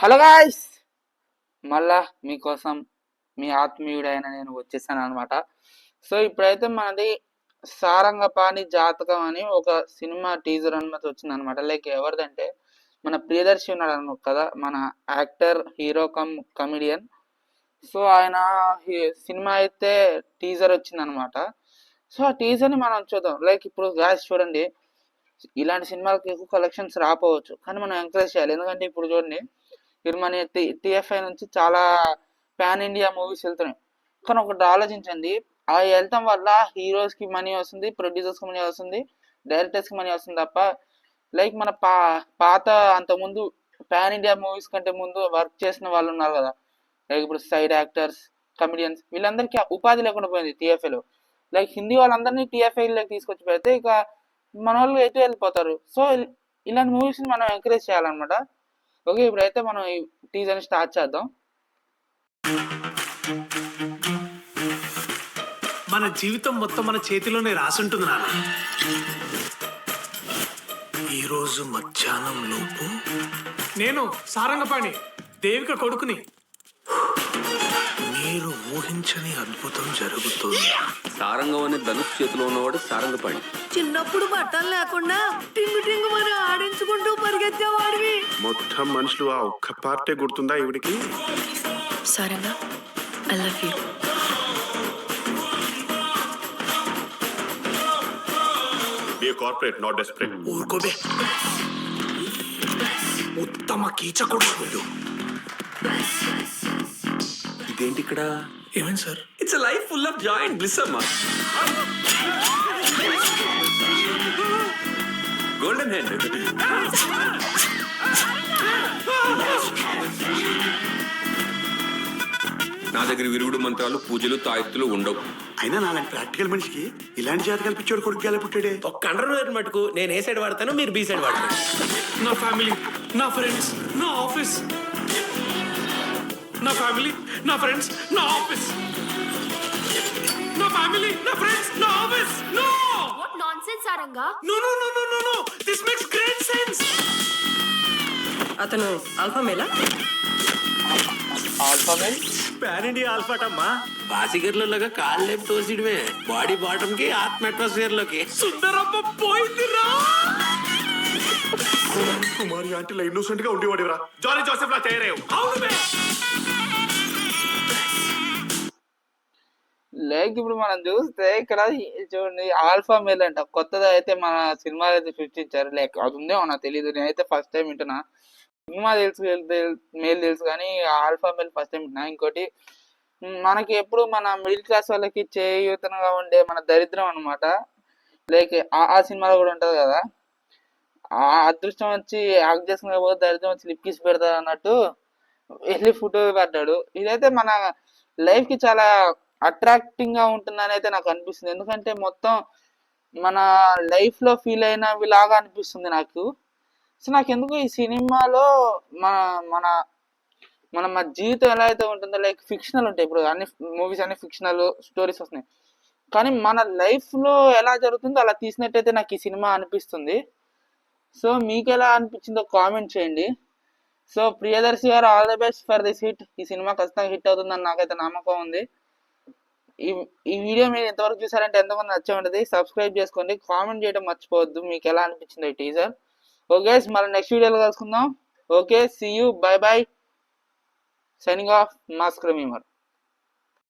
Hello guys, మళ్ళా మీకోసం మీ ఆత్మీయుడైన నేను వచ్చేసాను అనమాట. సో ఇప్పుడైతే మనది సారంగపాణి జాతకం అని ఒక సినిమా టీజర్ అనుమతి వచ్చింది అనమాట. లైక్ ఎవరిదంటే మన ప్రియదర్శి ఉన్నాడు అను కదా, మన actor, hero come comedian. So ఆయన సినిమా అయితే టీజర్ వచ్చింది అనమాట. సో ఆ టీజర్ని మనం చూద్దాం. లైక్ ఇప్పుడు గాయ్స్ చూడండి, ఇలాంటి సినిమాలకి ఎక్కువ కలెక్షన్స్ రాపోవచ్చు, కానీ మనం ఎంకరేజ్ చేయాలి. ఎందుకంటే ఇప్పుడు చూడండి, ఇప్పుడు మన టిఎఫ్ఐ నుంచి చాలా పాన్ ఇండియా మూవీస్ వెళ్తున్నాయి. కానీ ఒకటి ఆలోచించండి, అవి వెళ్తాం వల్ల హీరోస్కి మనీ వస్తుంది, ప్రొడ్యూసర్స్కి మనీ వస్తుంది, డైరెక్టర్స్కి మనీ వస్తుంది తప్ప లైక్ మన పాత అంతకుముందు పాన్ ఇండియా మూవీస్ కంటే ముందు వర్క్ చేసిన వాళ్ళు ఉన్నారు కదా, లైక్ ఇప్పుడు సైడ్ యాక్టర్స్, కమిడియన్స్, వీళ్ళందరికీ ఉపాధి లేకుండా పోయింది టీఎఫ్ఐలో. లైక్ హిందీ వాళ్ళందరినీ టీఎఫ్ఐలోకి తీసుకొచ్చి పెడితే ఇక మన వాళ్ళు ఎటు వెళ్ళిపోతారు. సో ఇలాంటి మూవీస్ని మనం ఎంకరేజ్ చేయాలన్నమాట. ఓకే, ఇప్పుడైతే మనం ఈ టీజర్ని స్టార్ట్ చేద్దాం. మన జీవితం మొత్తం మన చేతిలోనే రాసుంటుంది నాన్న. ఈరోజు మధ్యాహ్నం లోపు నేను సారంగపాణి దేవిక కొడుకుని. మీరు ఊహించని అద్భుతం జరుగుతుంది. సారంగం అనే ధనుష్ చేతిలో ఉన్నవాడు సారంగపాణి. చిన్నప్పుడు బట్టలు లేకుండా టింగు టింగు మరి ఆడించుకుంటూ పరిగెత్తేవాడివి. మొత్తం మనుషులు ఆ ఒక్క పార్టీ గుర్తుందా ఈవిడికి? Saranga, I love you. Be a corporate, not desperate. ఊరుకోబే, ఉత్తమ కీచకుడు. ఇదేంటి ఇక్కడ? ఏమైంది sir? It's life full of joy and bliss అమ్మా. Golden hand. నా దగ్గర విరుగుడు మంత్రాలు, పూజలు, తాయెత్తులు ఉండవు. అయినా నాలాంటి ప్రాక్టికల్ మనిషికి ఇలాంటి జాతకాలు పిచ్చోడు కొడుకు ఎలా పుట్టాడే? ఒక్క అండర్వేర్ మటుకు నేను ఏ సైడ్ వాడతాను, మీరు బి సైడ్ వాడతాను. నా ఫ్యామిలీ, నా ఫ్రెండ్స్, నా ఆఫీస్. నా ఫ్యామిలీ, నా ఫ్రెండ్స్, నా ఆఫీస్. నా ఫ్యామిలీ, నా ఫ్రెండ్స్, నా office. No! What nonsense, Saranga? No no no no no no. This makes great sense. అతను ఆల్ఫా మేలా? ఆల్ఫా మెయిల్ పాన్ ఇండియా ఆల్ఫాటమ్మా. బాసిగర్లలాగా కాళ్ళు లేపు తోసిడమే, బాడీ బాటమ్ కి ఆత్మ అట్మాస్ఫియర్ లోకి. సుందరమ్మ పోయిందిరా. కుమారి ఆంటీలో ఇన్నోసెంట్ గా ఉండేవాడివరా, జానీ జోసెఫ్ లా తయారయ్యావు. అవును బే. లైక్ ఇప్పుడు మనం చూస్తే ఇక్కడ చూడండి, ఆల్ఫా మెయిల్ అంట కొత్తది అయితే మన సినిమాలు అయితే సృష్టించారు. లైక్ అది ఉందేమో నాకు తెలియదు, నేనైతే ఫస్ట్ టైం వింటున్నా. సినిమా తెలుసు, మెయిల్ తెలుసు, కానీ ఆల్ఫా మెయిల్ ఫస్ట్ టైం వింటున్నా. ఇంకోటి, మనకి ఎప్పుడు మన మిడిల్ క్లాస్ వాళ్ళకి చేయూతనగా ఉండే మన దరిద్రం అనమాట. లైక్ ఆ సినిమాలో కూడా ఉంటది కదా, ఆ అదృష్టం వచ్చి యాక్ట్ చేసుకునే పోతే దరిద్రం వచ్చి లిప్కిస్ పెడతాడు అన్నట్టు వెళ్ళి ఫోటో పడ్డాడు. ఇదైతే మన లైఫ్ కి చాలా అట్రాక్టింగ్ గా ఉంటుందని అయితే నాకు అనిపిస్తుంది. ఎందుకంటే మొత్తం మన లైఫ్ లో ఫీల్ అయినవిలాగా అనిపిస్తుంది నాకు. సో నాకు ఎందుకు ఈ సినిమాలో మన మన మన జీవితం ఎలా అయితే ఉంటుందో, లైక్ ఫిక్షనల్ ఉంటాయి. ఇప్పుడు అన్ని మూవీస్ అన్ని ఫిక్షనల్ స్టోరీస్ వస్తున్నాయి, కానీ మన లైఫ్ లో ఎలా జరుగుతుందో అలా తీసినట్టయితే నాకు ఈ సినిమా అనిపిస్తుంది. సో మీకు ఎలా అనిపించిందో కామెంట్ చేయండి. సో ప్రియదర్శి గారు, all the best for this hit. ఈ సినిమా ఖచ్చితంగా హిట్ అవుతుందని నాకైతే నమ్మకం ఉంది. ఈ వీడియో మీరు ఎంతవరకు చూసారంటే ఎంతమంది నచ్చే ఉంటుంది. సబ్స్క్రైబ్ చేసుకోండి, కామెంట్ చేయడం మర్చిపోవద్దు మీకు ఎలా అనిపించింది ఈ టీజర్. ఓకే, మళ్ళీ నెక్స్ట్ వీడియోలో కలుసుకుందాం. Okay, see you, bye bye, signing off, mask remover.